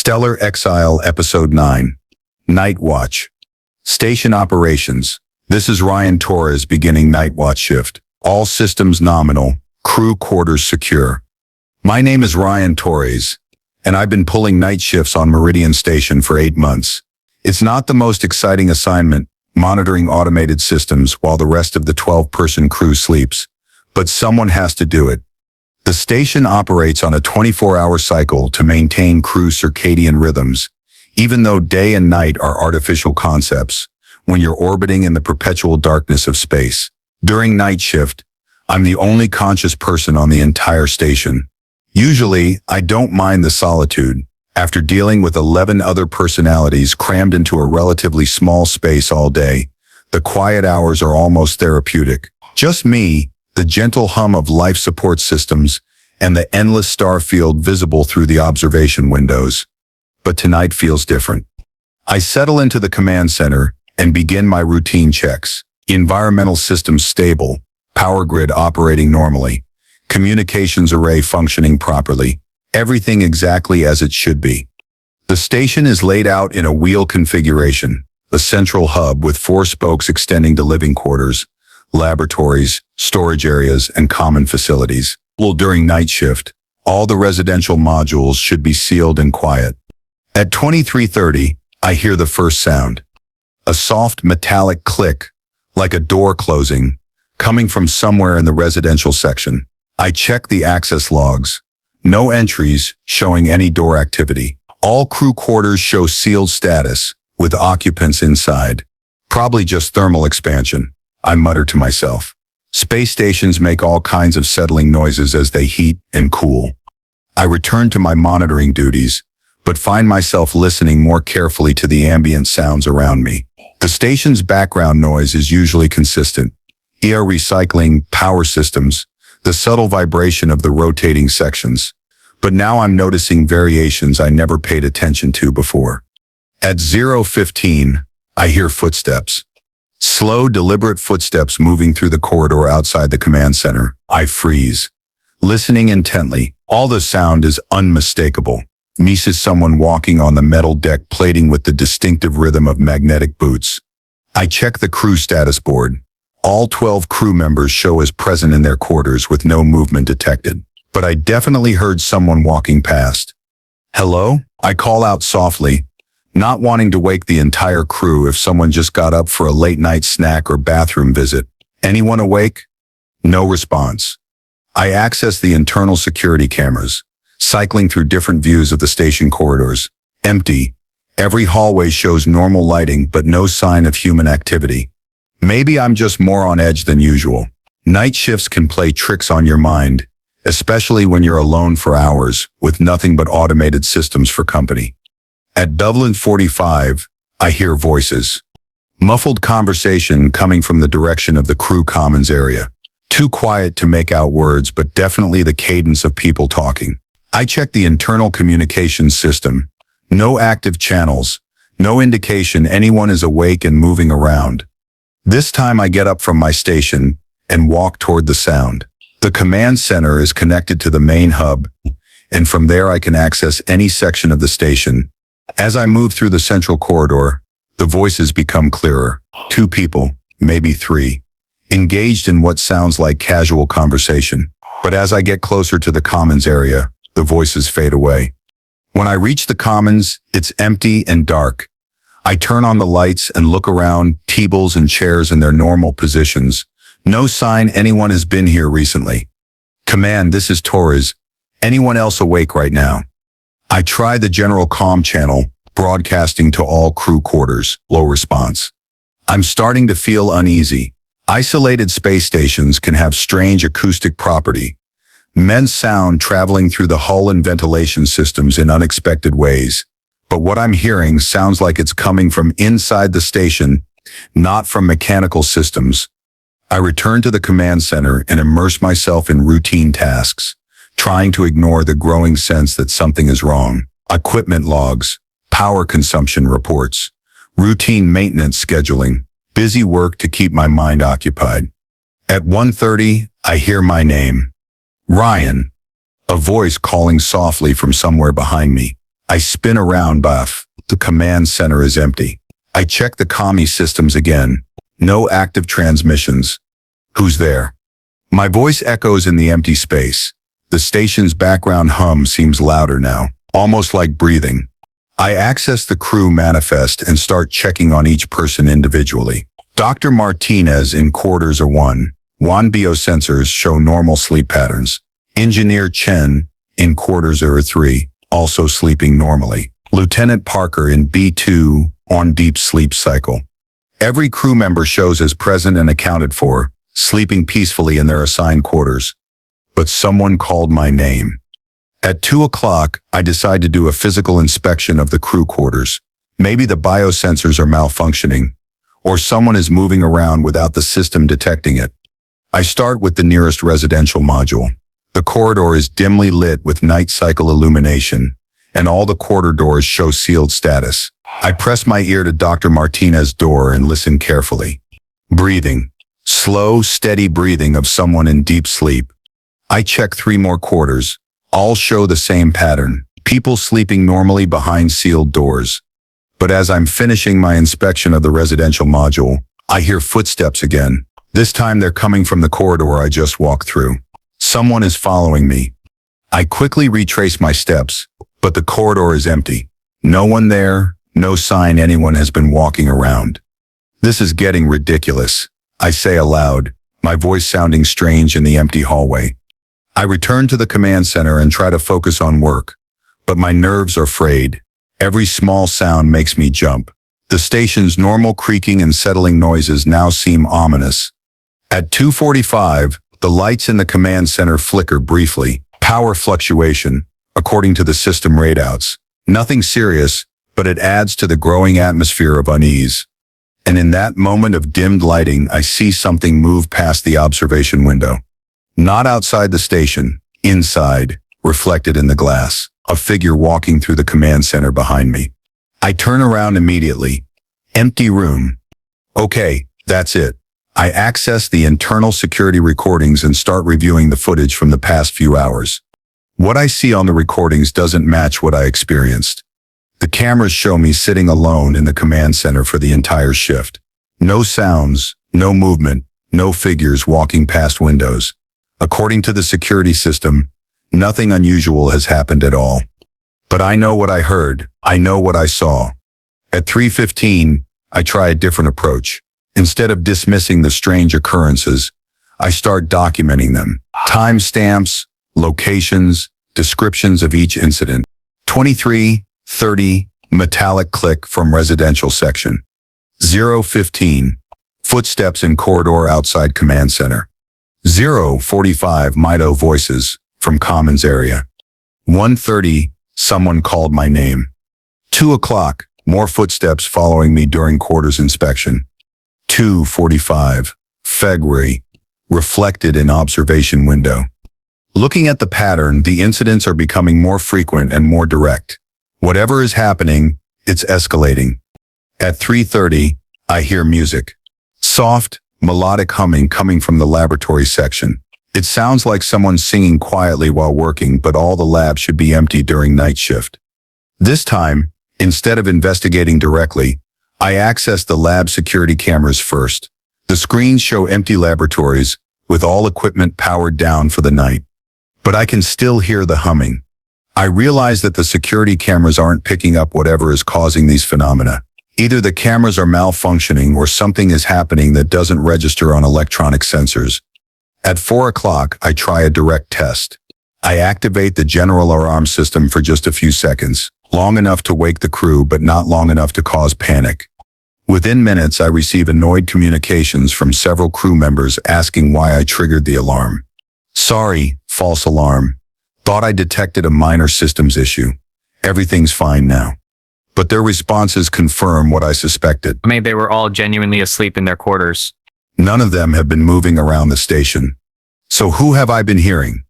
Stellar Exile Episode 9. Night Watch. Station Operations. This is Ryan Torres beginning night watch shift. All systems nominal. Crew quarters secure. My name is Ryan Torres, and I've been pulling night shifts on Meridian Station for 8 months. It's not the most exciting assignment, monitoring automated systems while the rest of the 12-person crew sleeps, but someone has to do it. The station operates on a 24-hour cycle to maintain crew circadian rhythms, even though day and night are artificial concepts when you're orbiting in the perpetual darkness of space. During night shift, I'm the only conscious person on the entire station. Usually, I don't mind the solitude. After dealing with 11 other personalities crammed into a relatively small space all day, the quiet hours are almost therapeutic. Just me, the gentle hum of life support systems, and the endless star field visible through the observation windows. But tonight feels different. I settle into the command center and begin my routine checks. Environmental systems stable, power grid operating normally, communications array functioning properly, everything exactly as it should be. The station is laid out in a wheel configuration, a central hub with 4 spokes extending to living quarters, laboratories, storage areas, and common facilities. During night shift, all the residential modules should be sealed and quiet. At 23:30, I hear the first sound. A soft metallic click, like a door closing, coming from somewhere in the residential section. I check the access logs. No entries showing any door activity. All crew quarters show sealed status, with occupants inside. Probably just thermal expansion, I mutter to myself. Space stations make all kinds of settling noises as they heat and cool. I return to my monitoring duties, but find myself listening more carefully to the ambient sounds around me. The station's background noise is usually consistent. Air recycling, power systems, the subtle vibration of the rotating sections. But now I'm noticing variations I never paid attention to before. At 0:15, I hear footsteps. Slow, deliberate footsteps moving through the corridor outside the command center. I freeze. Listening intently, all the sound is unmistakable. Misses someone walking on the metal deck plating with the distinctive rhythm of magnetic boots. I check the crew status board. All 12 crew members show as present in their quarters with no movement detected. But I definitely heard someone walking past. Hello? I call out softly, not wanting to wake the entire crew if someone just got up for a late-night snack or bathroom visit. Anyone awake? No response. I access the internal security cameras, cycling through different views of the station corridors. Empty. Every hallway shows normal lighting but no sign of human activity. Maybe I'm just more on edge than usual. Night shifts can play tricks on your mind, especially when you're alone for hours with nothing but automated systems for company. At 45, I hear voices. Muffled conversation coming from the direction of the crew commons area. Too quiet to make out words, but definitely the cadence of people talking. I check the internal communications system. No active channels. No indication anyone is awake and moving around. This time I get up from my station and walk toward the sound. The command center is connected to the main hub, and from there I can access any section of the station. As I move through the central corridor, the voices become clearer. 2 people, maybe 3, engaged in what sounds like casual conversation. But as I get closer to the commons area, the voices fade away. When I reach the commons, it's empty and dark. I turn on the lights and look around, tables and chairs in their normal positions. No sign anyone has been here recently. Command, this is Torres. Anyone else awake right now? I try the general comm channel, broadcasting to all crew quarters. Low response. I'm starting to feel uneasy. Isolated space stations can have strange acoustic property. Immense sound traveling through the hull and ventilation systems in unexpected ways. But what I'm hearing sounds like it's coming from inside the station, not from mechanical systems. I return to the command center and immerse myself in routine tasks, trying to ignore the growing sense that something is wrong. Equipment logs, power consumption reports, routine maintenance scheduling, busy work to keep my mind occupied. At 1:30, I hear my name. Ryan. A voice calling softly from somewhere behind me. I spin around, but the command center is empty. I check the commie systems again. No active transmissions. Who's there? My voice echoes in the empty space. The station's background hum seems louder now, almost like breathing. I access the crew manifest and start checking on each person individually. Dr. Martinez in quarters are 1. Juan biosensors show normal sleep patterns. Engineer Chen in quarters are 3, also sleeping normally. Lieutenant Parker in B2 on deep sleep cycle. Every crew member shows as present and accounted for, sleeping peacefully in their assigned quarters. But someone called my name. At 2 o'clock, I decide to do a physical inspection of the crew quarters. Maybe the biosensors are malfunctioning, or someone is moving around without the system detecting it. I start with the nearest residential module. The corridor is dimly lit with night cycle illumination, and all the quarter doors show sealed status. I press my ear to Dr. Martinez's door and listen carefully. Breathing. Slow, steady breathing of someone in deep sleep. I check 3 more quarters. All show the same pattern. People sleeping normally behind sealed doors. But as I'm finishing my inspection of the residential module, I hear footsteps again. This time they're coming from the corridor I just walked through. Someone is following me. I quickly retrace my steps, but the corridor is empty. No one there, no sign anyone has been walking around. This is getting ridiculous, I say aloud, my voice sounding strange in the empty hallway. I return to the command center and try to focus on work, but my nerves are frayed. Every small sound makes me jump. The station's normal creaking and settling noises now seem ominous. At 2:45, the lights in the command center flicker briefly. Power fluctuation, according to the system readouts. Nothing serious, but it adds to the growing atmosphere of unease. And in that moment of dimmed lighting, I see something move past the observation window. Not outside the station, inside, reflected in the glass, a figure walking through the command center behind me. I turn around immediately. Empty room. Okay, that's it. I access the internal security recordings and start reviewing the footage from the past few hours. What I see on the recordings doesn't match what I experienced. The cameras show me sitting alone in the command center for the entire shift. No sounds, no movement, no figures walking past windows. According to the security system, nothing unusual has happened at all. But I know what I heard. I know what I saw. At 3:15, I try a different approach. Instead of dismissing the strange occurrences, I start documenting them. Timestamps, locations, descriptions of each incident. 23:30, metallic click from residential section. 0:15, footsteps in corridor outside command center. 0:45, Mito voices from commons area. 1:30, someone called my name. 2 o'clock, more footsteps following me during quarters inspection. 2:45, February, reflected in observation window. Looking at the pattern, the incidents are becoming more frequent and more direct. Whatever is happening, it's escalating. At 3:30, I hear music. Soft, melodic humming coming from the laboratory section. It sounds like someone singing quietly while working, but all the lab should be empty during night shift. This time, instead of investigating directly, I access the lab security cameras first. The screens show empty laboratories, with all equipment powered down for the night. But I can still hear the humming. I realize that the security cameras aren't picking up whatever is causing these phenomena. Either the cameras are malfunctioning or something is happening that doesn't register on electronic sensors. At 4 o'clock, I try a direct test. I activate the general alarm system for just a few seconds, long enough to wake the crew but not long enough to cause panic. Within minutes, I receive annoyed communications from several crew members asking why I triggered the alarm. Sorry, false alarm. Thought I detected a minor systems issue. Everything's fine now. But their responses confirm what I suspected. I mean, they were all genuinely asleep in their quarters. None of them have been moving around the station. So who have I been hearing?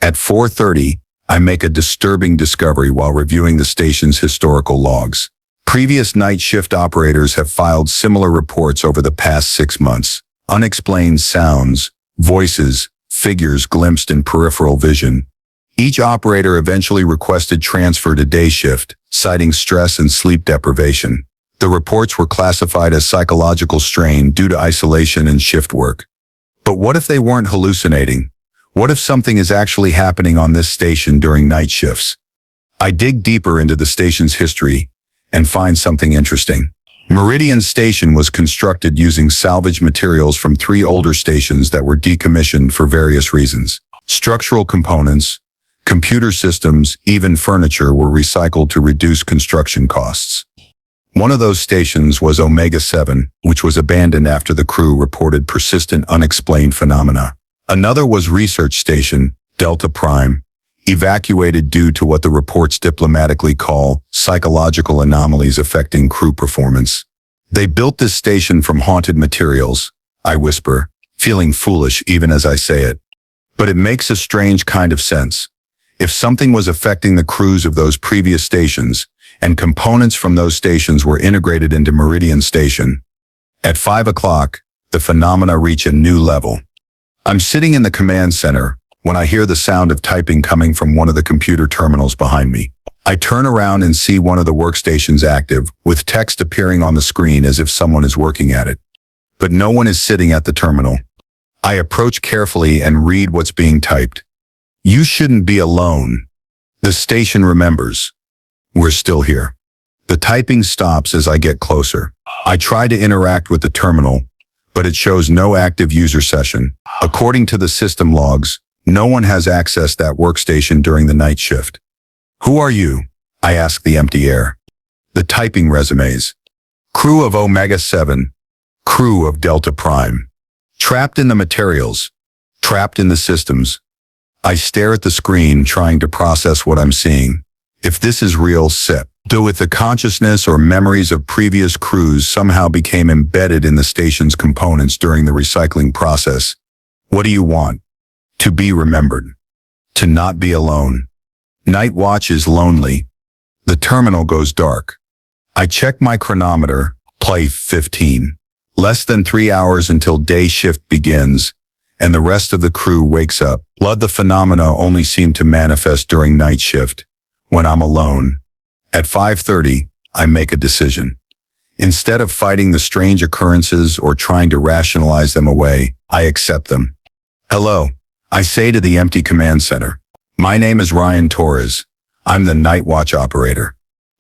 At 4:30, I make a disturbing discovery while reviewing the station's historical logs. Previous night shift operators have filed similar reports over the past 6 months. Unexplained sounds, voices, figures glimpsed in peripheral vision. Each operator eventually requested transfer to day shift, citing stress and sleep deprivation. The reports were classified as psychological strain due to isolation and shift work. But what if they weren't hallucinating? What if something is actually happening on this station during night shifts? I dig deeper into the station's history and find something interesting. Meridian Station was constructed using salvaged materials from 3 older stations that were decommissioned for various reasons. Structural components, computer systems, even furniture were recycled to reduce construction costs. One of those stations was Omega-7, which was abandoned after the crew reported persistent unexplained phenomena. Another was Research Station, Delta Prime, evacuated due to what the reports diplomatically call psychological anomalies affecting crew performance. They built this station from haunted materials, I whisper, feeling foolish even as I say it. But it makes a strange kind of sense. If something was affecting the crews of those previous stations, and components from those stations were integrated into Meridian Station, at 5 o'clock, the phenomena reach a new level. I'm sitting in the command center when I hear the sound of typing coming from one of the computer terminals behind me. I turn around and see one of the workstations active, with text appearing on the screen as if someone is working at it. But no one is sitting at the terminal. I approach carefully and read what's being typed. You shouldn't be alone. The station remembers. We're still here. The typing stops as I get closer. I try to interact with the terminal, but it shows no active user session. According to the system logs, no one has accessed that workstation during the night shift. Who are you? I ask the empty air. The typing resumes. Crew of Omega-7. Crew of Delta Prime. Trapped in the materials. Trapped in the systems. I stare at the screen trying to process what I'm seeing. If this is real, if the consciousness or memories of previous crews somehow became embedded in the station's components during the recycling process, what do you want? To be remembered. To not be alone. Night watch is lonely. The terminal goes dark. I check my chronometer, play 15. Less than 3 hours until day shift begins, and the rest of the crew wakes up. The phenomena only seem to manifest during night shift, when I'm alone. At 5:30, I make a decision. Instead of fighting the strange occurrences or trying to rationalize them away, I accept them. Hello, I say to the empty command center. My name is Ryan Torres. I'm the night watch operator.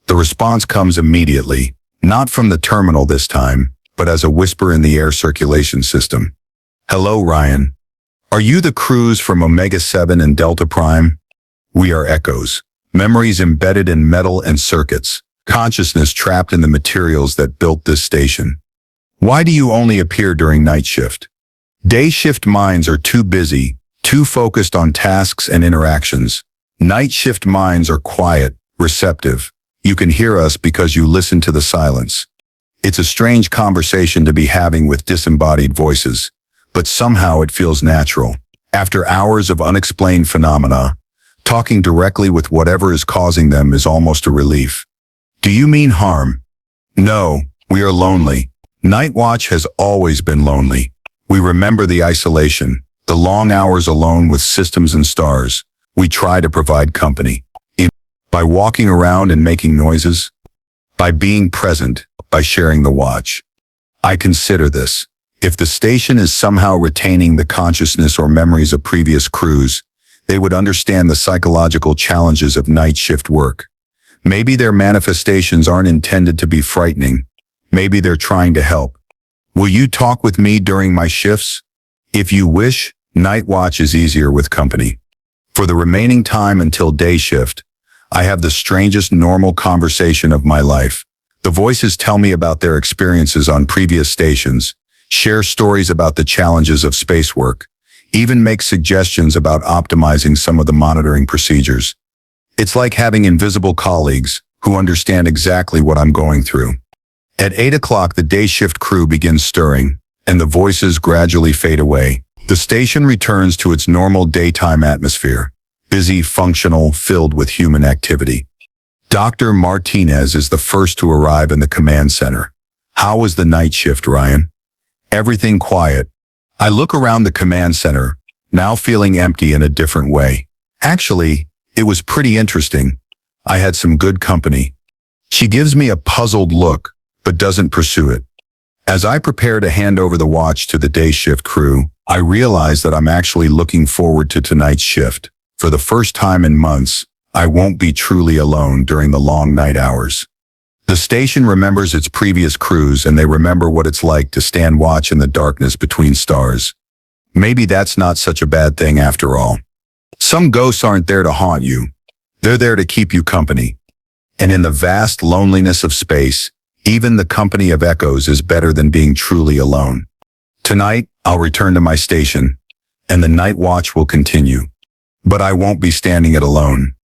The response comes immediately, not from the terminal this time, but as a whisper in the air circulation system. Hello, Ryan. Are you the crews from Omega-7 and Delta Prime? We are echoes, memories embedded in metal and circuits, consciousness trapped in the materials that built this station. Why do you only appear during night shift? Day shift minds are too busy, too focused on tasks and interactions. Night shift minds are quiet, receptive. You can hear us because you listen to the silence. It's a strange conversation to be having with disembodied voices, but somehow it feels natural. After hours of unexplained phenomena, talking directly with whatever is causing them is almost a relief. Do you mean harm? No, we are lonely. Night watch has always been lonely. We remember the isolation, the long hours alone with systems and stars. We try to provide company. By walking around and making noises, by being present, by sharing the watch. I consider this. If the station is somehow retaining the consciousness or memories of previous crews, they would understand the psychological challenges of night shift work. Maybe their manifestations aren't intended to be frightening. Maybe they're trying to help. Will you talk with me during my shifts? If you wish, night watch is easier with company. For the remaining time until day shift, I have the strangest normal conversation of my life. The voices tell me about their experiences on previous stations, share stories about the challenges of space work, even make suggestions about optimizing some of the monitoring procedures. It's like having invisible colleagues who understand exactly what I'm going through. At 8 o'clock, the day shift crew begins stirring, and the voices gradually fade away. The station returns to its normal daytime atmosphere, busy, functional, filled with human activity. Dr. Martinez is the first to arrive in the command center. How was the night shift, Ryan? Everything quiet. I look around the command center, now feeling empty in a different way. Actually, it was pretty interesting. I had some good company. She gives me a puzzled look, but doesn't pursue it. As I prepare to hand over the watch to the day shift crew, I realize that I'm actually looking forward to tonight's shift. For the first time in months, I won't be truly alone during the long night hours. The station remembers its previous crews and they remember what it's like to stand watch in the darkness between stars. Maybe that's not such a bad thing after all. Some ghosts aren't there to haunt you. They're there to keep you company. And in the vast loneliness of space, even the company of echoes is better than being truly alone. Tonight, I'll return to my station, and the night watch will continue. But I won't be standing it alone.